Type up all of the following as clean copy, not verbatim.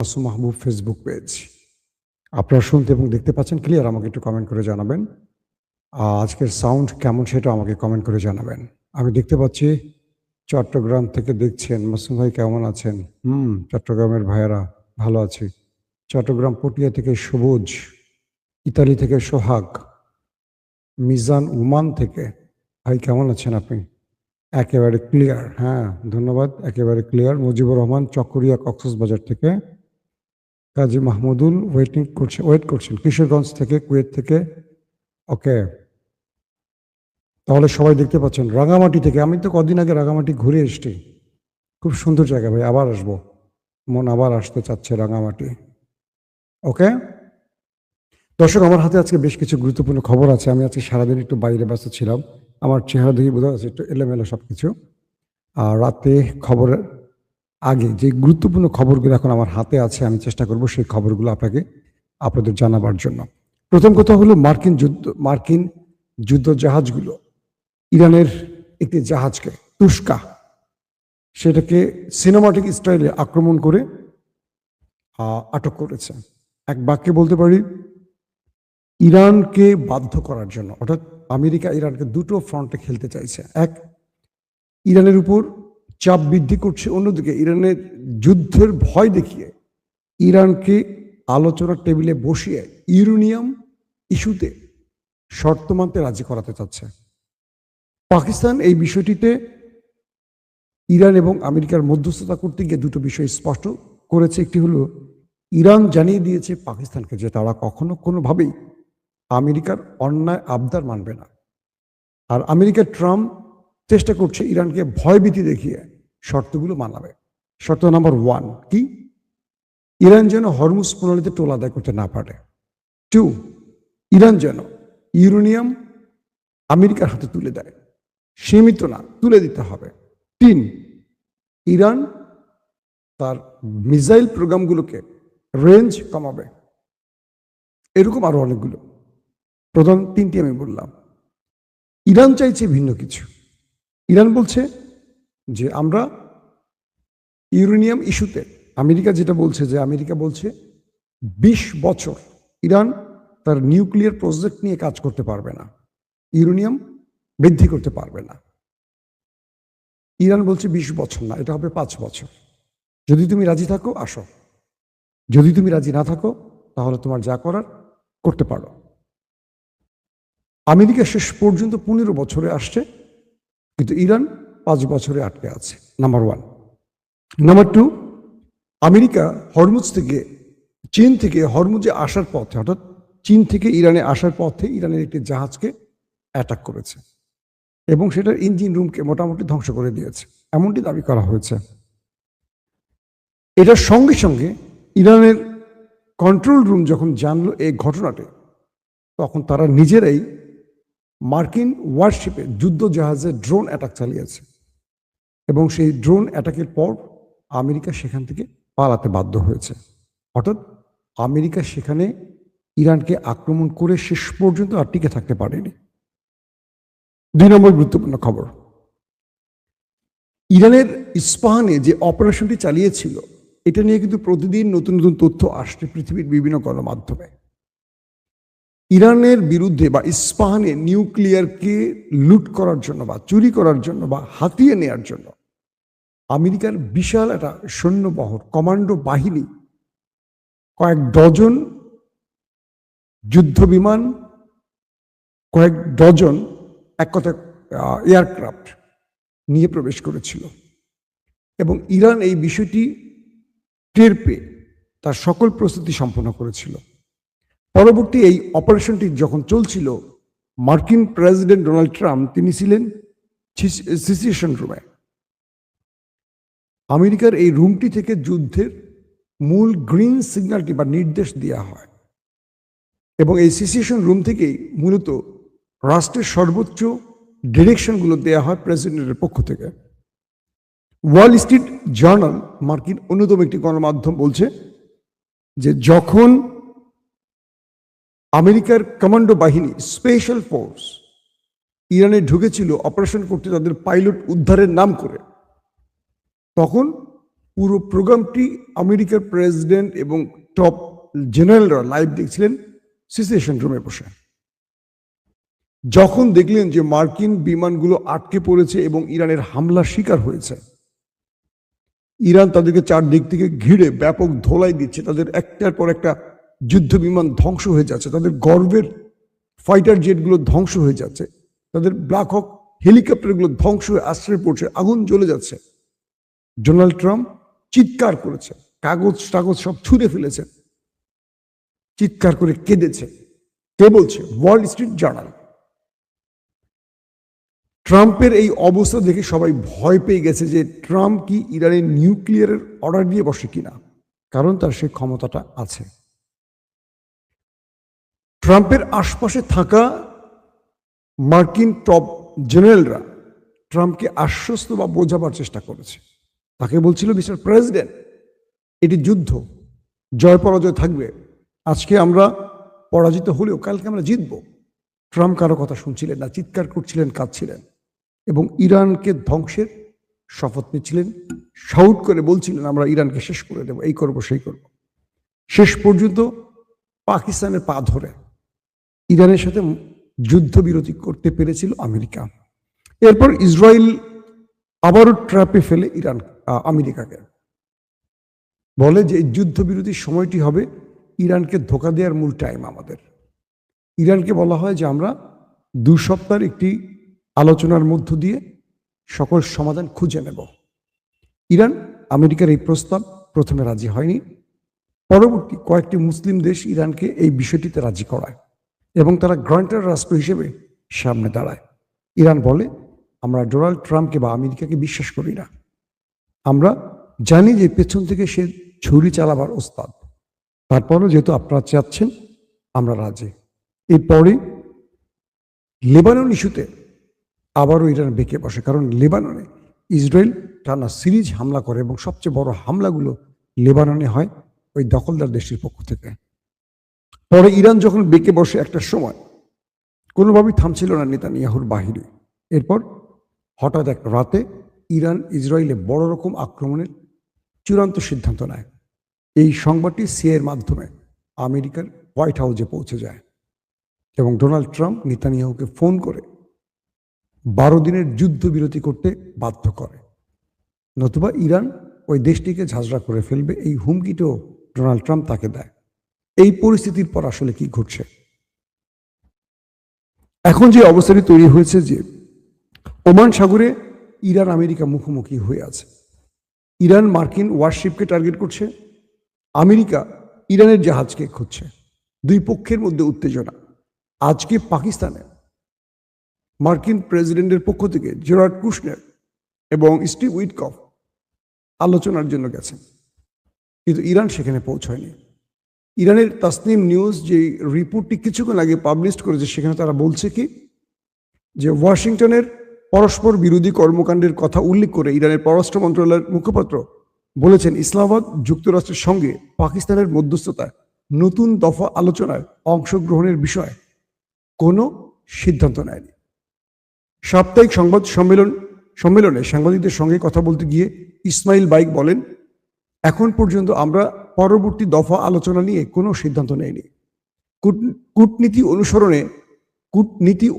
মাসুম মাহবুব Facebook page. আপনারা শুনতে এবং দেখতে পাচ্ছেন ক্লিয়ার? আমাকে একটু কমেন্ট করে জানাবেন। আজকের সাউন্ড কেমন সেটা আমাকে কমেন্ট করে জানাবেন। আমি দেখতে পাচ্ছি চট্টগ্রাম থেকে দেখছেন। মাসুম ভাই কেমন আছেন? চট্টগ্রামের ভাইয়েরা ভালো আছি। চট্টগ্রাম পটিয়া থেকে সবুজ, ইতালি থেকে সোহাগ, মিজান ওমান থেকে। ভাই কেমন আছেন আপনি? একেবারে ক্লিয়ার। হ্যাঁ, ধন্যবাদ। একেবারে ক্লিয়ার। মুজিবুর রহমান চকরিয়া কক্সবাজার থেকে। কাজী মাহমুদুল ওয়েট করছেন কিশোরগঞ্জ থেকে, কুয়েত থেকে। ওকে, তাহলে সবাই দেখতে পাচ্ছেন। রাঙামাটি থেকে, আমি তো কদিন আগে রাঙামাটি ঘুরে এসছি। খুব সুন্দর জায়গা ভাই, আবার আসবো। মন আবার আসতে চাচ্ছে রাঙামাটি। ওকে দর্শক, আমার হাতে আজকে বেশ কিছু গুরুত্বপূর্ণ খবর আছে। আমি আজকে সারাদিন একটু বাইরে ব্যস্ত ছিলাম। আমার চেহারা দেখে বোঝা যাচ্ছে একটু এলোমেলো সবকিছু। আর রাতে খবরের আগে যে গুরুত্বপূর্ণ খবরগুলো এখন আমার হাতে আছে, আমি চেষ্টা করব সেই খবরগুলো আপনাদের জানাবার জন্য। প্রথম কথা হলো মার্কিন যুদ্ধ জাহাজগুলো ইরানের একটি জাহাজকে তুস্কা, সেটাকে সিনেমাটিক স্টাইলে আক্রমণ করে আটক করেছে। এক বাক্যে বলতে পারি, ইরানকে বাধ্য করার জন্য, অর্থাৎ আমেরিকা ইরানকে দুটো ফ্রন্টে খেলতে চাইছে। এক, ইরানের উপর চাপ বৃদ্ধি করছে, অন্যদিকে ইরানের যুদ্ধের ভয় দেখিয়ে ইরানকে আলোচনার টেবিলে বসিয়ে ইউরেনিয়াম ইস্যুতে শর্ত মানতে রাজি করাতে চাচ্ছে। পাকিস্তান এই বিষয়টিতে ইরান এবং আমেরিকার মধ্যস্থতা করতে গিয়ে দুটো বিষয় স্পষ্ট করেছে। একটি হলো, ইরান জানিয়ে দিয়েছে পাকিস্তানকে যে তারা কখনো কোনোভাবেই আমেরিকার অন্যায় আবদার মানবে না। আর আমেরিকার ট্রাম্প চেষ্টা করছে ইরানকে ভয়ভীতি দেখিয়ে শর্তগুলো মানাবে। শর্ত নাম্বার 1 কি? ইরান যেন হরমুজ প্রণালীতে টোল আদায় করতে না পারে। 2, ইরান যেন ইউরেনিয়াম আমেরিকার হাতে তুলে দেয়, সীমিত না, তুলে দিতে হবে। 3, ইরান তার মিসাইল প্রোগ্রামগুলোকে রেঞ্জ কমাবে। এরকম আরো অনেকগুলো। প্রধান 3টি আমি বললাম। ইরান চাইছে ভিন্ন কিছু। ইরান বলছে যে আমরা ইউরেনিয়াম ইস্যুতে, আমেরিকা যেটা বলছে, যে আমেরিকা বলছে 20 বছর ইরান তার নিউক্লিয়ার প্রজেক্ট নিয়ে কাজ করতে পারবে না, ইউরেনিয়াম বৃদ্ধি করতে পারবে না। ইরান বলছে 20 বছর না, এটা হবে 5 বছর। যদি তুমি রাজি থাকো আসো, যদি তুমি রাজি না থাকো তাহলে তোমার যা করার করতে পারো। আমেরিকা শেষ পর্যন্ত 15 বছরে আসছে, কিন্তু ইরান 5 বছরে আটকে আছে। নাম্বার 1। নাম্বার 2, আমেরিকা চীন থেকে হরমুজে আসার পথে, অর্থাৎ চীন থেকে ইরানে আসার পথে ইরানের একটি জাহাজকে অ্যাটাক করেছে এবং সেটার ইঞ্জিন রুমকে মোটামুটি ধ্বংস করে দিয়েছে, এমনটি দাবি করা হয়েছে। এটার সঙ্গে সঙ্গে ইরানের কন্ট্রোল রুম যখন জানলো এই ঘটনাটি, তখন তারা নিজেরাই মার্কিন ওয়ারশিপে, যুদ্ধ জাহাজে ড্রোন অ্যাটাক চালিয়েছে এবং সেই ড্রোন অ্যাটাকের পর আমেরিকা সেখান থেকে পালাতে বাধ্য হয়েছে। অর্থাৎ আমেরিকা সেখানে ইরানকে আক্রমণ করে শেষ পর্যন্ত আর টিকে থাকতে পারেনি। 2 নম্বর গুরুত্বপূর্ণ খবর, ইরানের ইস্পাহানে যে অপারেশনটি চালিয়েছিল, এটা নিয়ে কিন্তু প্রতিদিন নতুন নতুন তথ্য আসছে পৃথিবীর বিভিন্ন গণমাধ্যমে। ইরানের বিরুদ্ধে বা ইস্পাহানে নিউক্লিয়ারকে লুট করার জন্য বা চুরি করার জন্য বা হাতিয়ে নেয়ার জন্য আমেরিকার বিশাল একটা সৈন্যবহর, কমান্ডো বাহিনী, কয়েক ডজন যুদ্ধ বিমান, কয়েক ডজন, এক কথা এয়ারক্রাফট নিয়ে প্রবেশ করেছিল এবং ইরান এই বিষয়টি টের পেয়ে তার সকল প্রস্তুতি সম্পন্ন করেছিল। পরবর্তী এই অপারেশনটি যখন চলছিল, মার্কিন প্রেসিডেন্ট ডোনাল্ড ট্রাম্প তিনি ছিলেন সিচুয়েশন রুমে। আমেরিকার এই রুমটি থেকে যুদ্ধের মূল গ্রিন সিগন্যালটি বা নির্দেশ দেওয়া হয় এবং এই সিচুয়েশন রুম থেকেই মূলত রাষ্ট্রের সর্বোচ্চ ডিরেকশনগুলো দেওয়া হয় প্রেসিডেন্টের পক্ষ থেকে। ওয়াল স্ট্রিট জার্নাল, মার্কিন অন্যতম একটি গণমাধ্যম, বলছে যে যখন আমেরিকার কমান্ডো বাহিনী, স্পেশাল ফোর্স ইরানে ঢুকেছিল অপারেশন করতে তাদের পাইলট উদ্ধারের নাম করে, তখন পুরো প্রোগ্রামটি আমেরিকার প্রেসিডেন্ট এবং টপ জেনারেলরা লাইভ দেখছিলেন সিচুয়েশন রুমে বসে। যখন দেখলেন যে মার্কিন বিমানগুলো আটকে পড়েছে এবং ইরানের হামলার শিকার হয়েছে, ইরান তাদেরকে চারদিক থেকে ঘিরে ব্যাপক ধোলাই দিচ্ছে, তাদের একটার পর একটা যুদ্ধ বিমান ধ্বংস হয়ে যাচ্ছে, তাদের গর্বের ফাইটার জেটগুলো ধ্বংস হয়ে যাচ্ছে, তাদের ব্ল্যাক হক হেলিকপ্টারগুলো ধ্বংস হয়ে আশ্রয় পড়ছে, আগুন জ্বলে যাচ্ছে। ডোনাল্ড ট্রাম্প চিৎকার করেছে, কাগজ টাগজ সব ছুঁড়ে ফেলেছে, চিৎকার করে কেঁদেছে। কে বলছে? Wall Street journal. ট্রাম্পের এই অবস্থা দেখে সবাই ভয় পেয়ে গেছে যে ট্রাম্প কি ইরানের নিউক্লিয়ারের অর্ডার দিয়ে বসে কিনা, কারণ তার সেই ক্ষমতাটা আছে। ট্রাম্পের আশপাশে থাকা মার্কিন টপ জেনারেলরা ট্রাম্পকে আশ্বস্ত বা বোঝাবার চেষ্টা করেছে। তাকে বলছিল, মিস্টার প্রেসিডেন্ট, এটি যুদ্ধ, জয় পরাজয় থাকবে, আজকে আমরা পরাজিত হলেও কালকে আমরা জিতব। ট্রাম্প কারো কথা শুনছিলেন না, চিৎকার করছিলেন, কাঁদছিলেন এবং ইরানকে ধ্বংসের শপথ নিচ্ছিলেন, শাউট করে বলছিলেন আমরা ইরানকে শেষ করে দেব, এই করব সেই করব। শেষ পর্যন্ত পাকিস্তানের পা ধরে ইরানের সাথে যুদ্ধবিরতি করতে পেরেছিল আমেরিকা। এরপর ইসরায়েল আবারও ট্র্যাপে ফেলে আমেরিকাকে, বলে যে যুদ্ধবিরতির সময়টি হবে ইরানকে ধোঁকা দেওয়ার মূল টাইম আমাদের। ইরানকে বলা হয় যে আমরা 2 সপ্তাহের একটি আলোচনার মধ্য দিয়ে সকল সমাধান খুঁজে নেব। ইরান আমেরিকার এই প্রস্তাব প্রথমে রাজি হয়নি, পরবর্তী কয়েকটি মুসলিম দেশ ইরানকে এই বিষয়টিতে রাজি করায় এবং তারা গ্রান্টার রাষ্ট্র হিসেবে সামনে দাঁড়ায়। ইরান বলে, আমরা ডোনাল্ড ট্রাম্পকে বা আমেরিকাকে বিশ্বাস করি না, আমরা জানি যে পেছন থেকে সে ছুরি চালাবার ওস্তাদ, তারপরও যেহেতু আপনারা চাচ্ছেন আমরা রাজি। এরপরে লেবানন ইস্যুতে আবারও ইরান বেঁকে বসে, কারণ লেবাননে ইসরায়েল টানা সিরিজ হামলা করে এবং সবচেয়ে বড় হামলাগুলো লেবাননে হয় ওই দখলদার দেশটির পক্ষ থেকে। পরে ইরান যখন বেঁকে বসে একটা সময়, কোনোভাবেই থামছিল না নেতানিয়াহুর বাহিনী। এরপর হঠাৎ এক রাতে ইরান ইসরায়েলে বড় রকম আক্রমণের চূড়ান্ত সিদ্ধান্ত নেয়। এই সংবাদটি সিআইএর মাধ্যমে আমেরিকার হোয়াইট হাউসে পৌঁছে যায় এবং ডোনাল্ড ট্রাম্প নেতানিয়াহুকে ফোন করে 12 দিনের যুদ্ধবিরতি করতে বাধ্য করে, নতুবা ইরান ওই দেশটিকে ঝাঁঝরা করে ফেলবে। এই হুমকিটাও ডোনাল্ড ট্রাম্প তাকে দেয়। এই পরিস্থিতির পর আসলে কি ঘটছে? এখন যে অবস্থাটি তৈরি হয়েছে যে ওমান সাগরে ইরান আমেরিকা মুখোমুখি হয়ে আছে। ইরান মার্কিন ওয়ারশিপকে টার্গেট করছে, আমেরিকা ইরানের জাহাজকে খুঁজছে। দুই পক্ষের মধ্যে উত্তেজনা। আজকে পাকিস্তানে মার্কিন প্রেসিডেন্টের পক্ষ থেকে জেরার্ড কুশনার এবং স্টিভ উইটকফ আলোচনার জন্য গেছেন, কিন্তু ইরান সেখানে পৌঁছায়নি। ইরানের তাসনিম নিউজ যে রিপোর্টটি কিছুক্ষণ আগে পাবলিশ করেছে, সেখানে তারা বলছে কি যে ওয়াশিংটনের পরস্পর বিরোধী কর্মকাণ্ডের কথা উল্লেখ করে ইরানের পররাষ্ট্র মন্ত্রণালয়ের মুখপাত্র বলেছেন, ইসলামাবাদ যুক্তরাষ্ট্রের সঙ্গে পাকিস্তানের মধ্যস্থতায় নতুন দফা আলোচনায় অংশগ্রহণের বিষয়ে কোনো সিদ্ধান্ত নেয়নি। সাপ্তাহিক সংবাদ সম্মেলনে সাংবাদিকদের সঙ্গে কথা বলতে গিয়ে ইসমাইল বাইক বলেন, এখন পর্যন্ত আমরা পরবর্তী দফা আলোচনা নিয়ে কোনো সিদ্ধান্ত নেইনি। কূটনীতি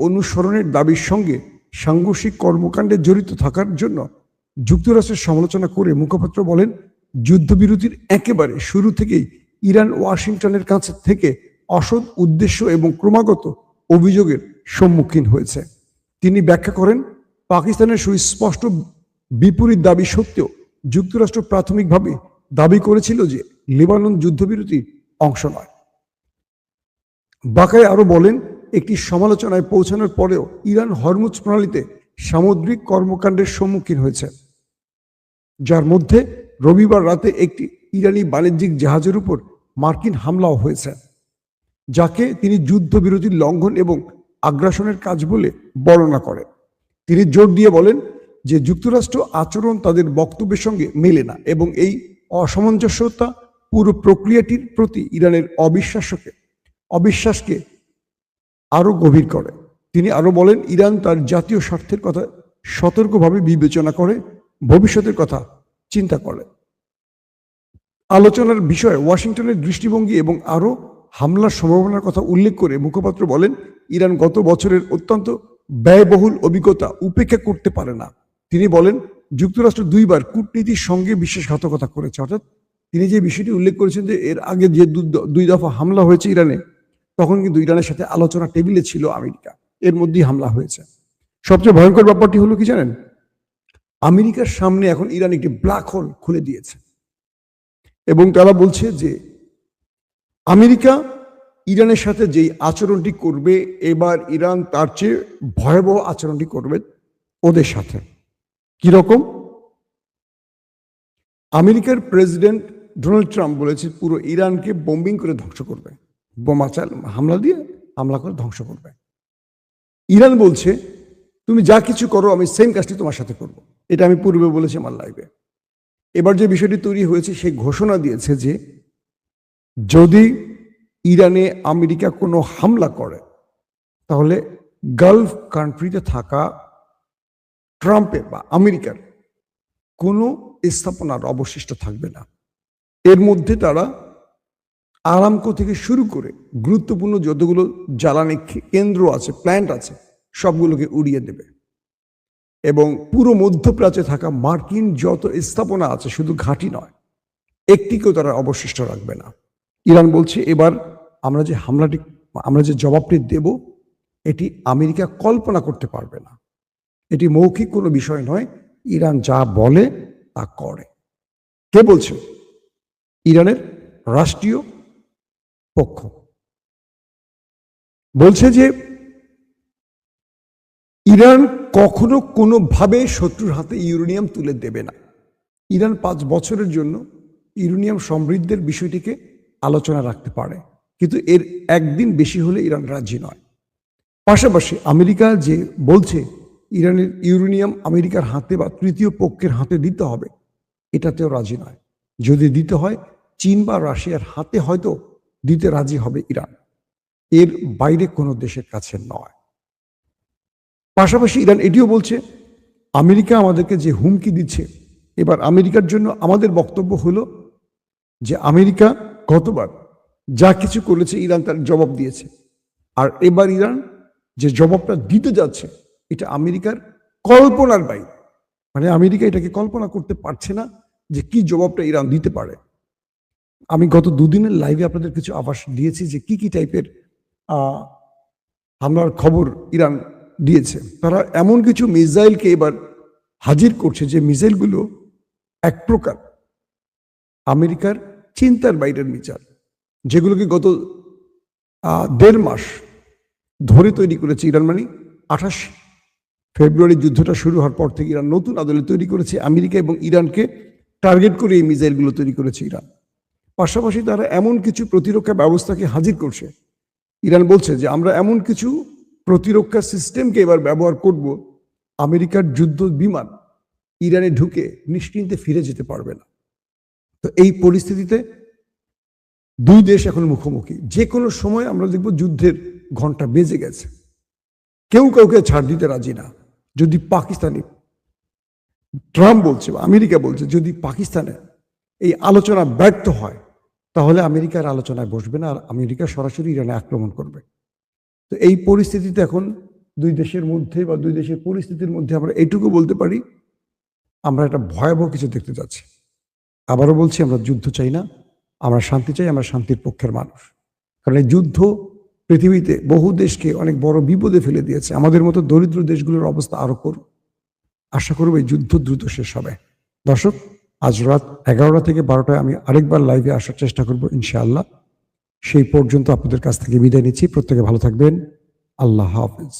অনুসরণের দাবির সঙ্গে সাংঘর্ষিক কর্মকাণ্ডে জড়িত থাকার জন্য যুক্তরাষ্ট্রের সমালোচনা করে মুখপাত্র বলেন, যুদ্ধবিরতির একেবারে শুরু থেকেই ইরান ওয়াশিংটনের কাছে থেকে অসৎ উদ্দেশ্য এবং ক্রমাগত অভিযোগের সম্মুখীন হয়েছে। তিনি ব্যাখ্যা করেন, পাকিস্তানের সুস্পষ্ট বিপরীত দাবি সত্ত্বেও যুক্তরাষ্ট্র প্রাথমিকভাবে দাবি করেছিল যে লেবানন যুদ্ধবিরতির অংশ নয়। বাকায় আরো বলেন, একটি সমালোচনায় পৌঁছানোর পরেও ইরান হরমুজ প্রণালীতে সামুদ্রিক কর্মকাণ্ডের সম্মুখীন হয়েছে, যার মধ্যে রবিবার রাতে একটি ইরানি বাণিজ্যিক জাহাজের উপর মার্কিন হামলাও হয়েছে, যাকে তিনি যুদ্ধবিরতির লঙ্ঘন এবং আগ্রাসনের কাজ বলে বর্ণনা করেন। তিনি জোর দিয়ে বলেন যে যুক্তরাষ্ট্র আচরণ তাদের বক্তব্যের সঙ্গে মেলে না এবং এই অসামঞ্জস্যতা পুরো প্রক্রিয়াটির প্রতি ইরানের অবিশ্বাসকে আরো গভীর করে। তিনি আরো বলেন, ইরান তার জাতীয় স্বার্থের কথা সতর্কভাবে বিবেচনা করে ভবিষ্যতের কথা চিন্তা করে। আলোচনার বিষয়ে ওয়াশিংটনের দৃষ্টিভঙ্গি এবং আরো হামলার সম্ভাবনার কথা উল্লেখ করে মুখপাত্র বলেন, ইরান গত বছরের অত্যন্ত ব্যয়বহুল অভিজ্ঞতা উপেক্ষা করতে পারে না। তিনি বলেন, যুক্তরাষ্ট্র দুইবার কূটনীতির সঙ্গে বিশ্বাসঘাতকতা করেছে। অর্থাৎ তিনি যে বিষয়টি উল্লেখ করেছেন যে এর আগে যে দুই দফা হামলা হয়েছে ইরানে, তখন কিন্তু ইরানের সাথে আলোচনা টেবিলে ছিল আমেরিকা, এর মধ্যেই হামলা হয়েছে। সবচেয়ে ভয়ঙ্কর ব্যাপারটি হলো কি জানেন, আমেরিকার সামনে এখন ইরান একটি ব্ল্যাক হোল খুলে দিয়েছে এবং তারা বলছে যে আমেরিকা ইরানের সাথে যেই আচরণটি করবে, এবার ইরান তার চেয়ে ভয়াবহ আচরণটি করবে ওদের সাথে। কিরকম? আমেরিকার প্রেসিডেন্ট ডোনাল্ড ট্রাম্প বলেছে পুরো ইরানকে বোম্বিং করে ধ্বংস করবে, বোমা হামলা করে ধ্বংস করবে। ইরান বলছে তুমি যা কিছু করো আমি সেম কাজটি তোমার সাথে করব। এটা আমি পূর্বে বলেছি আমার লাইভে। এবার যে বিষয়টি তৈরি হয়েছে, সে ঘোষণা দিয়েছে যে যদি ইরানে আমেরিকা কোনো হামলা করে তাহলে গালফ কান্ট্রিতে থাকা ট্রাম্পের বা আমেরিকার কোনো স্থাপনার অবশিষ্ট থাকবে না। এর মধ্যে তারা আরামকো থেকে শুরু করে গুরুত্বপূর্ণ যতগুলো জ্বালানি কেন্দ্র আছে, প্ল্যান্ট আছে, সবগুলোকে উড়িয়ে দেবে এবং পুরো মধ্যপ্রাচ্যে থাকা মার্কিন যত স্থাপনা আছে, শুধু ঘাঁটি নয়, একটিকেও তারা অবশিষ্ট রাখবে না। ইরান বলছে এবার আমরা যে জবাবটি দেব, এটি আমেরিকা কল্পনা করতে পারবে না। এটি মৌখিক কোনো বিষয় নয়, ইরান যা বলে তা করে। কে বলছে? ইরানের রাষ্ট্রীয় পক্ষ বলছে যে ইরান কখনো কোনোভাবে শত্রুর হাতে ইউরেনিয়াম তুলে দেবে না। ইরান 5 বছরের জন্য ইউরেনিয়াম সমৃদ্ধের বিষয়টিকে আলোচনা রাখতে পারে, কিন্তু এর একদিন বেশি হলে ইরান রাজি নয়। পাশাপাশি আমেরিকা যে বলছে ইরানের ইউরেনিয়াম আমেরিকার হাতে বা তৃতীয় পক্ষের হাতে দিতে হবে, এটাতেও রাজি নয়। যদি দিতে হয় চীন বা রাশিয়ার হাতে হয়তো দিতে রাজি হবে ইরান, এর বাইরে কোনো দেশের কাছে নয়। পাশাপাশি ইরান এটিও বলছে আমেরিকা আমাদেরকে যে হুমকি দিচ্ছে, এবার আমেরিকার জন্য আমাদের বক্তব্য হলো যে আমেরিকা গতবার যা কিছু করেছে ইরান তার জবাব দিয়েছে, আর এবার ইরান যে জবাবটা দিতে যাচ্ছে এটা আমেরিকার কল্পনার বাইরে। মানে আমেরিকা এটাকে কল্পনা করতে পারছে না যে কি জবাবটা ইরান দিতে পারে। আমি গত 2 দিনের লাইভে আপনাদের কিছু আভাস দিয়েছি যে কি কি টাইপের হামলার খবর ইরান দিয়েছে। তারা এমন কিছু মিসাইলকে এবার হাজির করছে যে মিসাইলগুলো এক প্রকার আমেরিকার চিন্তার বাইরের মিসাইল, যেগুলোকে গত 1.5 মাস ধরে তৈরি করেছে ইরান। মানে 28 ফেব্রুয়ারি যুদ্ধটা শুরু হওয়ার পর থেকে ইরান নতুন আদলে তৈরি করেছে। আমেরিকা এবং ইরানকে টার্গেট করে এই মিসাইলগুলো তৈরি করেছে ইরান। পাশাপাশি তারা এমন কিছু প্রতিরক্ষা ব্যবস্থাকে হাজির করছে। ইরান বলছে যে আমরা এমন কিছু প্রতিরক্ষা সিস্টেমকে এবার ব্যবহার করব, আমেরিকার যুদ্ধ বিমান ইরানে ঢুকে নিশ্চিন্তে ফিরে যেতে পারবে না। তো এই পরিস্থিতিতে 2 দেশ এখন মুখোমুখি। যে কোনো সময় আমরা দেখব যুদ্ধের ঘন্টা বেজে গেছে, কেউ কাউকে ছাড় দিতে রাজি না। যদি পাকিস্তানি ট্রাম্প বলছে বা আমেরিকা বলছে যদি পাকিস্তানে এই আলোচনা ব্যর্থ হয় তাহলে আমেরিকার আলোচনায় বসবে না, আর আমেরিকা সরাসরি ইরানে আক্রমণ করবে। তো এই পরিস্থিতিতে এখন 2 দেশের মধ্যে বা 2 দেশের পরিস্থিতির মধ্যে আমরা এইটুকু বলতে পারি, আমরা একটা ভয়াবহ কিছু দেখতে যাচ্ছি। আবারও বলছি, আমরা যুদ্ধ চাই না, আমরা শান্তি চাই, আমরা শান্তির পক্ষের মানুষ। কারণ এই যুদ্ধ পৃথিবীতে বহু দেশকে অনেক বড় বিপদে ফেলে দিয়েছে। আমাদের মতো দরিদ্র দেশগুলোর অবস্থা আরো করুক। আশা করব এই যুদ্ধ দ্রুত শেষ হবে। দর্শক, আজ রাত 11টা থেকে 12টায় আমি আরেকবার লাইভে আসার চেষ্টা করব ইনশাআল্লাহ। সেই পর্যন্ত আপনাদের কাছ থেকে বিদায় নিচ্ছি। প্রত্যেকে ভালো থাকবেন। আল্লাহ হাফেজ।